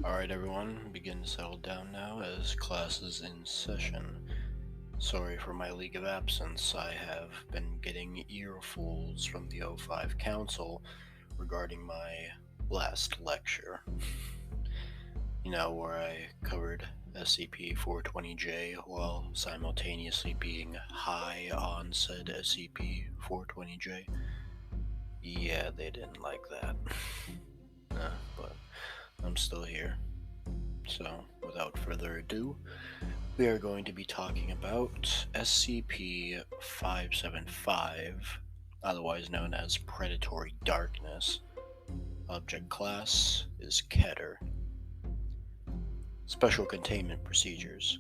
Alright everyone, begin to settle down now as class is in session. Sorry for my leave of absence. I have been getting earfuls from the O5 Council regarding my last lecture. Where I covered SCP-420J while simultaneously being high on said SCP-420J. Yeah, they didn't like that. But I'm still here. So, without further ado, we are going to be talking about SCP-575, otherwise known as Predatory Darkness. Object class is Keter. Special Containment Procedures.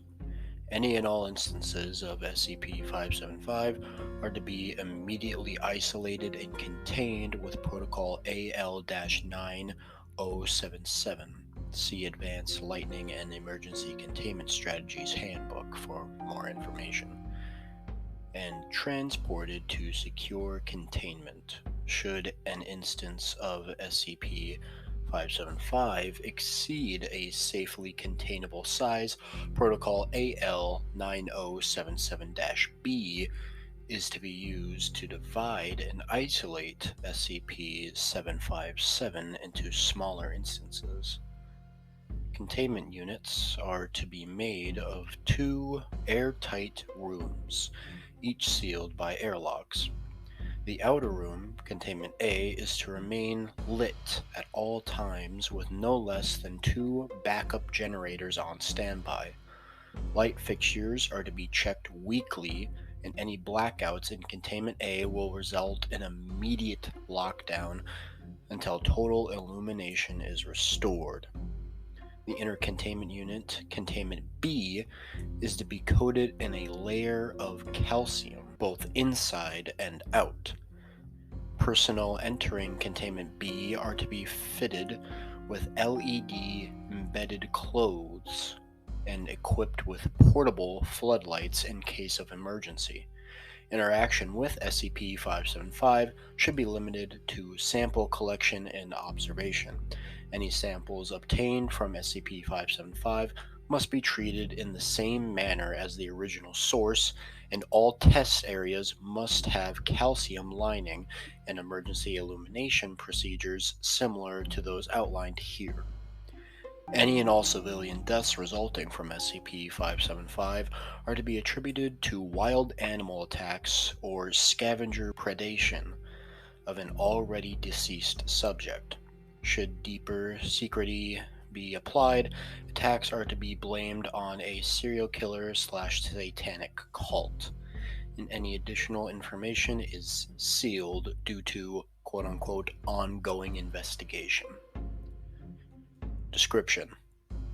Any and all instances of SCP-575 are to be immediately isolated and contained with Protocol AL-9077. See Advanced Lightning and Emergency Containment Strategies Handbook for more information. And transported to secure containment should an instance of SCP-575 exceed a safely containable size. Protocol AL-9077-B is to be used to divide and isolate SCP-757 into smaller instances. Containment units are to be made of 2 airtight rooms, each sealed by airlocks. The outer room, Containment A, is to remain lit at all times with no less than 2 backup generators on standby. Light fixtures are to be checked weekly, and any blackouts in Containment A will result in immediate lockdown until total illumination is restored. The inner containment unit, Containment B, is to be coated in a layer of calcium, both inside and out. Personnel entering Containment B are to be fitted with LED embedded clothes and equipped with portable floodlights in case of emergency. Interaction with SCP-575 should be limited to sample collection and observation. Any samples obtained from SCP-575 must be treated in the same manner as the original source, and all test areas must have calcium lining and emergency illumination procedures similar to those outlined here. Any and all civilian deaths resulting from SCP-575 are to be attributed to wild animal attacks or scavenger predation of an already deceased subject. Should deeper secrecy be applied, attacks are to be blamed on a serial killer/satanic cult, and any additional information is sealed due to quote-unquote ongoing investigation. Description: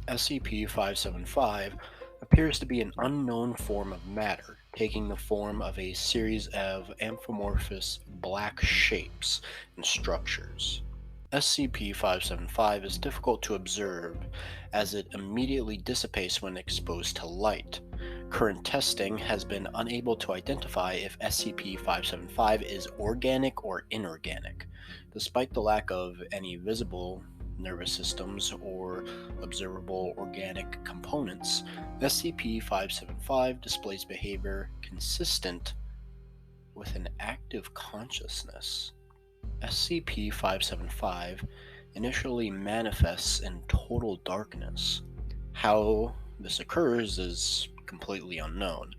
SCP-575 appears to be an unknown form of matter, taking the form of a series of amorphous black shapes and structures. SCP-575 is difficult to observe as it immediately dissipates when exposed to light. Current testing has been unable to identify if SCP-575 is organic or inorganic. Despite the lack of any visible nervous systems or observable organic components, SCP-575 displays behavior consistent with an active consciousness. SCP-575 initially manifests in total darkness. How this occurs is completely unknown.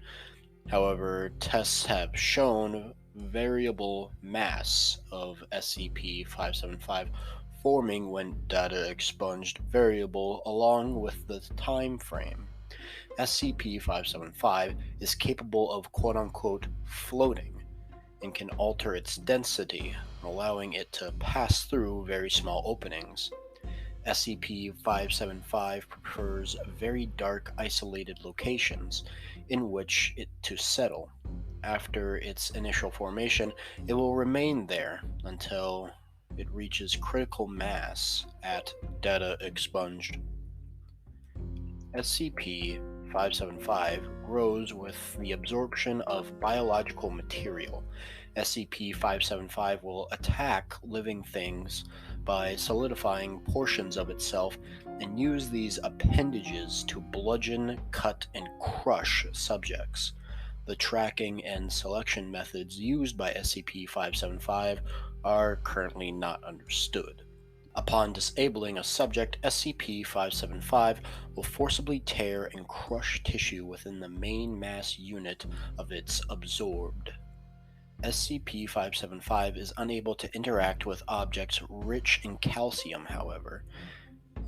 However, tests have shown variable mass of SCP-575 forming when data expunged variable along with the time frame. SCP-575 is capable of quote-unquote floating and can alter its density, allowing it to pass through very small openings. SCP-575 prefers very dark, isolated locations in which it to settle. After its initial formation, it will remain there until it reaches critical mass at data expunged. SCP-575 grows with the absorption of biological material SCP-575 will attack living things by solidifying portions of itself and use these appendages to bludgeon, cut, and crush subjects. The tracking and selection methods used by SCP-575 are currently not understood. Upon disabling a subject, SCP-575 will forcibly tear and crush tissue within the main mass unit of its absorbed. SCP-575 is unable to interact with objects rich in calcium, however,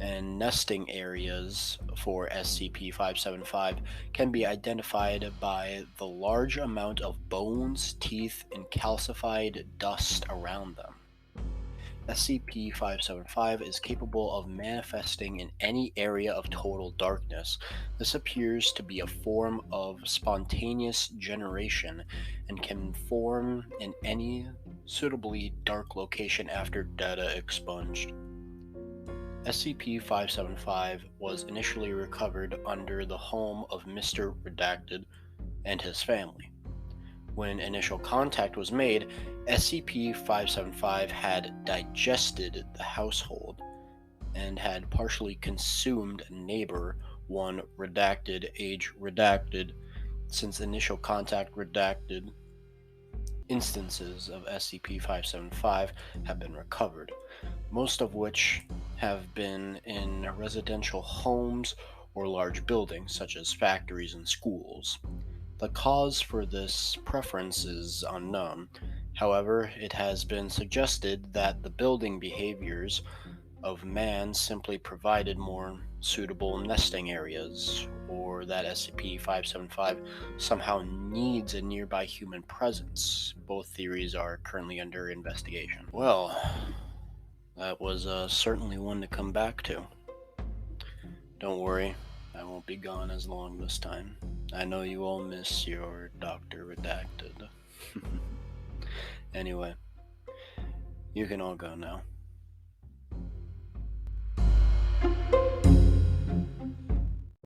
and nesting areas for SCP-575 can be identified by the large amount of bones, teeth, and calcified dust around them. SCP-575 is capable of manifesting in any area of total darkness. This appears to be a form of spontaneous generation and can form in any suitably dark location after data expunged. SCP-575 was initially recovered under the home of Mr. Redacted and his family. When initial contact was made, SCP-575 had digested the household and had partially consumed neighbor 1 Redacted, age Redacted. Since initial contact, Redacted instances of SCP-575 have been recovered, most of which have been in residential homes or large buildings such as factories and schools. The cause for this preference is unknown. However, it has been suggested that the building behaviors of man simply provided more suitable nesting areas, or that SCP-575 somehow needs a nearby human presence. Both theories are currently under investigation. Well, that was certainly one to come back to. Don't worry, I won't be gone as long this time. I know you all miss your Dr. Redacted. Anyway, you can all go now.